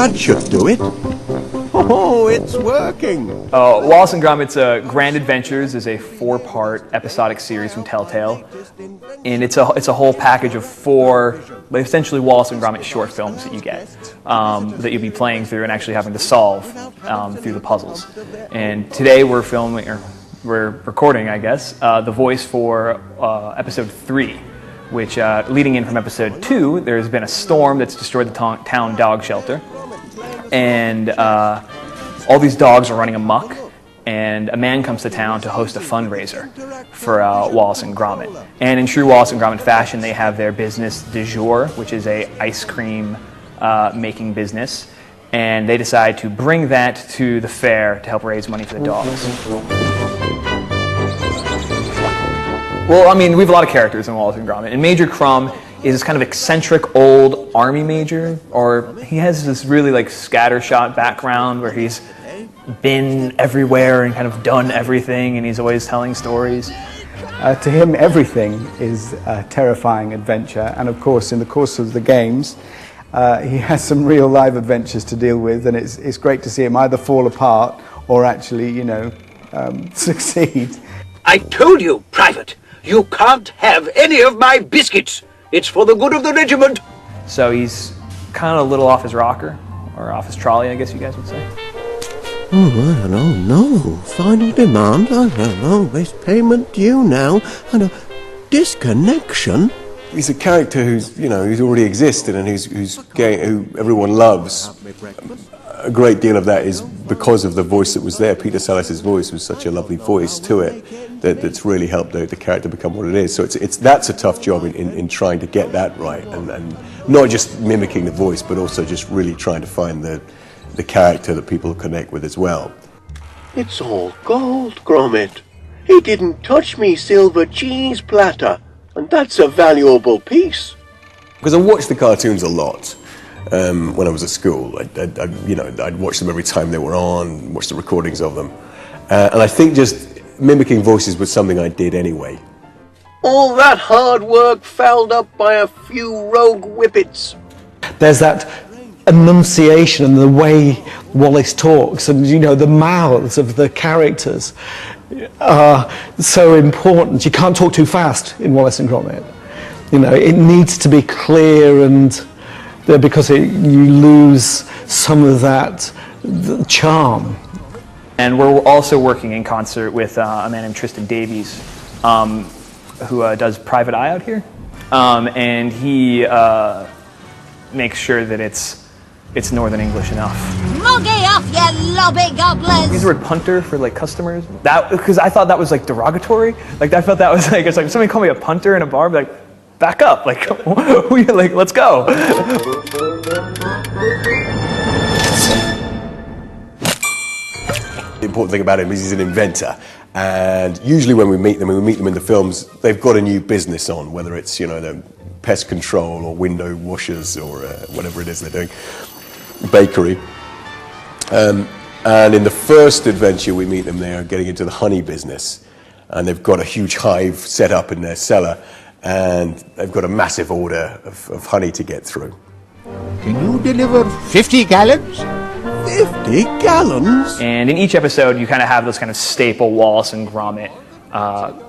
That should do it. Oh, it's working. Wallace and Gromit's Grand Adventures is a 4-part episodic series from Telltale, and it's a whole package of 4, essentially Wallace and Gromit short films that you get, that you'll be playing through and actually having to solve through the puzzles. And today we're recording, I guess, the voice for episode 3, which leading in from episode 2, there's been a storm that's destroyed the town dog shelter. And all these dogs are running amok, and a man comes to town to host a fundraiser for Wallace and Gromit. And in true Wallace and Gromit fashion, they have their business du jour, which is a ice cream making business, and they decide to bring that to the fair to help raise money for the dogs. Well, I mean, we have a lot of characters in Wallace and Gromit, and Major Crumb is this kind of eccentric old army major, or he has this really like scattershot background where he's been everywhere and kind of done everything, and he's always telling stories. To him, everything is a terrifying adventure, and of course, in the course of the games, he has some real live adventures to deal with, and it's great to see him either fall apart or actually, succeed. I told you, Private, you can't have any of my biscuits. It's for the good of the regiment. So he's kind of a little off his rocker, or off his trolley, I guess you guys would say. Oh, I don't know. Final demand, I don't know. There's payment due now, and a disconnection. He's a character who's already existed and who everyone loves. A great deal of that is because of the voice that was there. Peter Sallis's voice was such a lovely voice to it that's really helped the character become what it is. So that's a tough job in trying to get that right, and not just mimicking the voice, but also just really trying to find the character that people connect with as well. It's all gold, Gromit. He didn't touch me silver cheese platter, and that's a valuable piece. Because I watched the cartoons a lot. When I was at school, I'd watch them every time they were on, watch the recordings of them, and I think just mimicking voices was something I did anyway. All that hard work fouled up by a few rogue whippets. There's that enunciation and the way Wallace talks, and the mouths of the characters are so important. You can't talk too fast in Wallace and Gromit. It needs to be clear, and because you lose some of that charm. And we're also working in concert with a man named Tristan Davies, who does Private Eye out here, and he makes sure that it's Northern English enough. Moggy off, you lobby gobblers! Use the word punter for like customers. Because I thought that was like derogatory. Like I felt that was like, it's like if somebody called me a punter in a bar, I'd be like, back up, like let's go. The important thing about him is he's an inventor, and usually when we meet them in the films, they've got a new business on, whether it's the pest control or window washers or whatever it is they're doing, bakery. And in the first adventure we meet them, they are getting into the honey business, and they've got a huge hive set up in their cellar, and they've got a massive order of honey to get through. Can you deliver 50 gallons? 50 gallons? And in each episode, you kind of have those kind of staple Wallace and Gromit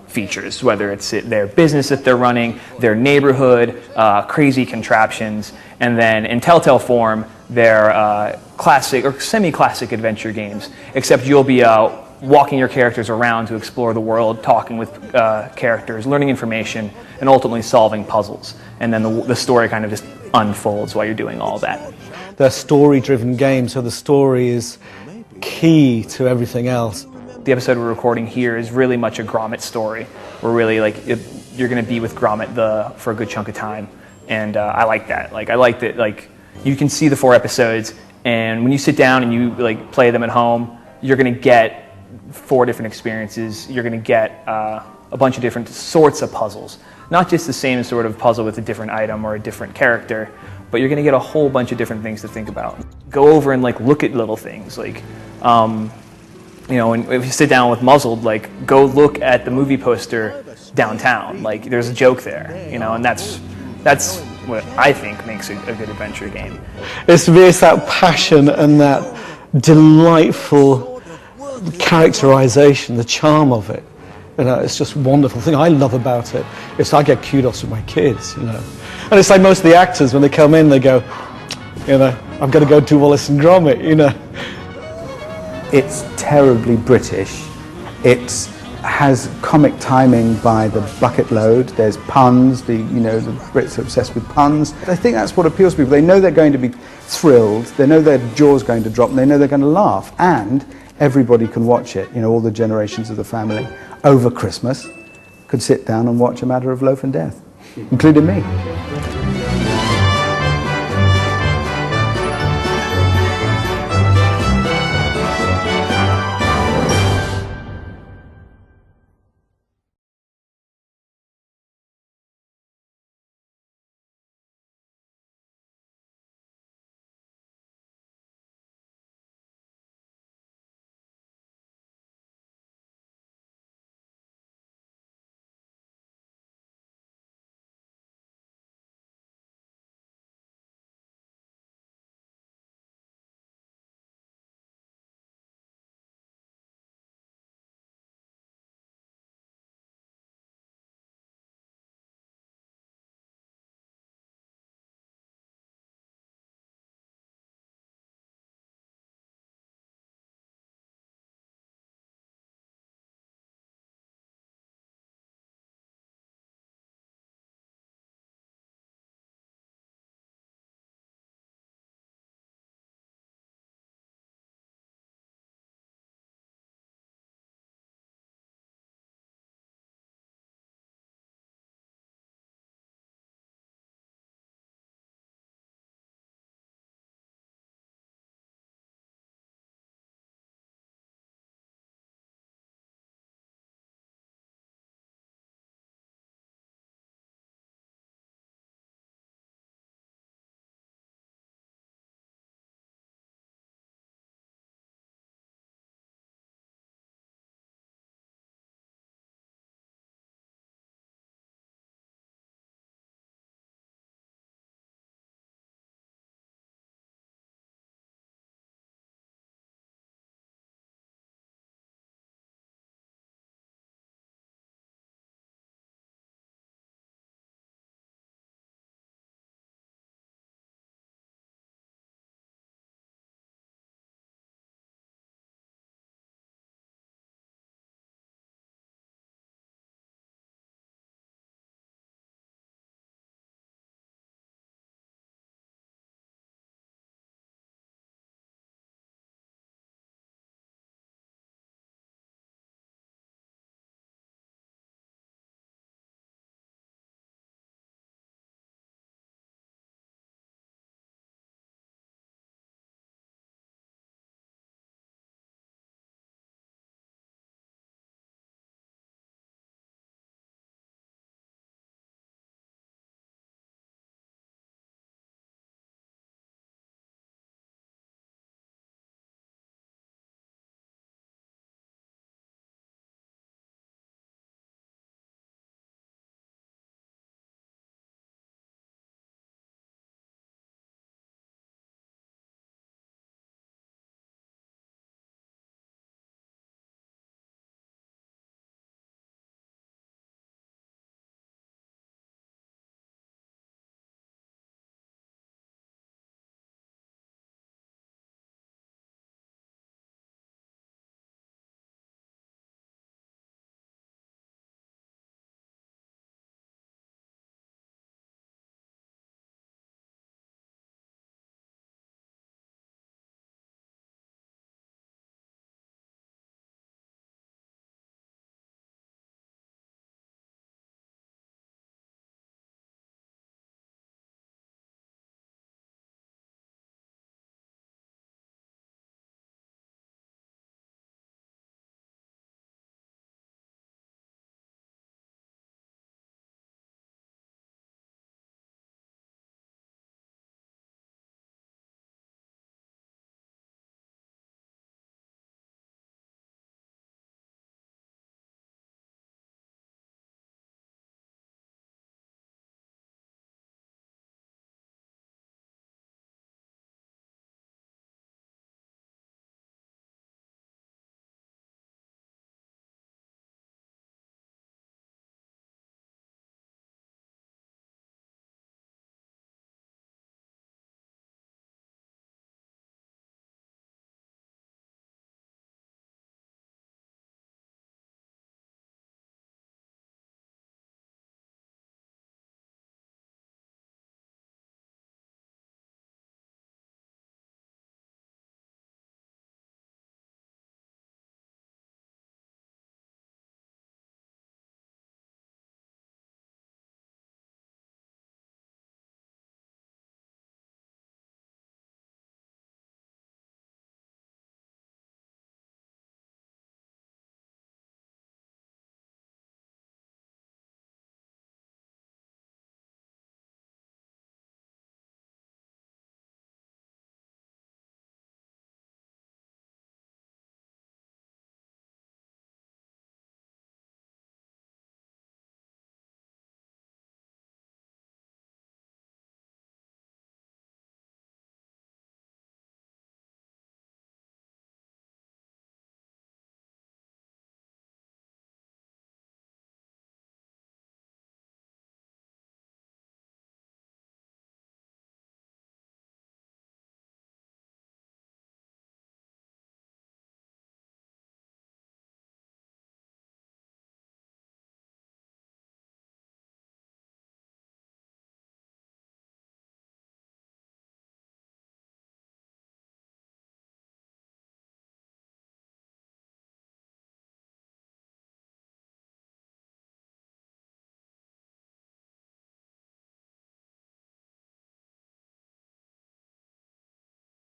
features, whether it's their business that they're running, their neighborhood, crazy contraptions, and then in Telltale form, their classic or semi-classic adventure games, except you'll be walking your characters around to explore the world, talking with characters, learning information, and ultimately solving puzzles. And then the story kind of just unfolds while you're doing all that. They're story-driven games, so the story is key to everything else. The episode we're recording here is really much a Gromit story. We're really you're going to be with Gromit for a good chunk of time, and I like that. I like that you can see the 4 episodes, and when you sit down and you play them at home, you're going to get 4 different experiences. You're going to get a bunch of different sorts of puzzles. Not just the same sort of puzzle with a different item or a different character, but you're going to get a whole bunch of different things to think about. Go over and look at little things. And if you sit down with Muzzled, go look at the movie poster downtown. There's a joke there, and that's what I think makes a good adventure game. It's that passion and that delightful characterization, the charm of it. You know, it's just wonderful. The thing I love about it is I get kudos from my kids, you know. And it's like most of the actors, when they come in, they go, you know, I'm going to go do Wallace and Gromit, you know. It's terribly British. It has comic timing by the bucket load. There's puns. The Brits are obsessed with puns. I think that's what appeals to people. They know they're going to be thrilled. They know their jaw's going to drop, and they know they're going to laugh. And everybody can watch it. You know, all the generations of the family over Christmas could sit down and watch A Matter of Loaf and Death, including me.